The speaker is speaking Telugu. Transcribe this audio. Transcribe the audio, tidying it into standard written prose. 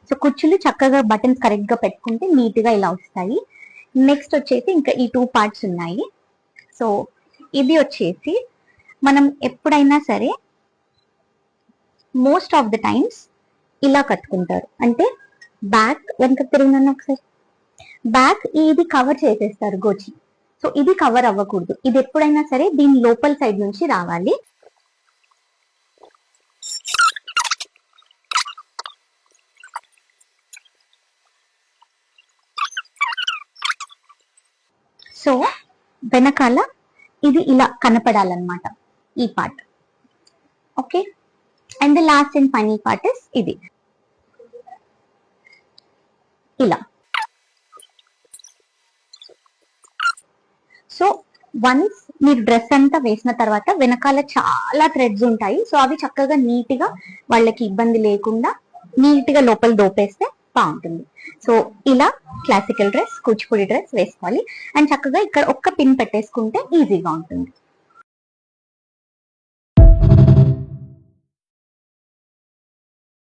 సో కుచ్చులు చక్కగా బటన్స్ కరెక్ట్ గా పెట్టుకుంటే నీట్ గా ఇలా వస్తాయి. నెక్స్ట్ వచ్చేసి ఇంకా ఈ 2 పార్ట్స్ ఉన్నాయి. సో ఇది వచ్చేసి మనం ఎప్పుడైనా సరే మోస్ట్ ఆఫ్ ద టైమ్స్ ఇలా కట్టుకుంటారు. అంటే బ్యాక్ వెనక తిరిగిన ఒకసారి బ్యాక్ ఇది కవర్ చేసేస్తారు గోచి. సో ఇది కవర్ అవ్వకూడదు. ఇది ఎప్పుడైనా సరే దీని లోపల సైడ్ నుంచి రావాలి. సో వెనకాల ఇది ఇలా కనపడాలన్నమాట ఈ part. Okay, and the last and final part is ఇది ఇలా. సో వన్స్ మీరు డ్రెస్ అంతా వేసిన తర్వాత వెనకాల చాలా థ్రెడ్స్ ఉంటాయి. సో అవి చక్కగా నీట్ గా వాళ్ళకి ఇబ్బంది లేకుండా నీట్ గా లోపల దోపేస్తే బాగుంటుంది. సో ఇలా క్లాసికల్ డ్రెస్, కూచిపూడి డ్రెస్ వేసుకోవాలి. అండ్ చక్కగా ఇక్కడ ఒక్క పిన్ పెట్టేసుకుంటే ఈజీగా ఉంటుంది.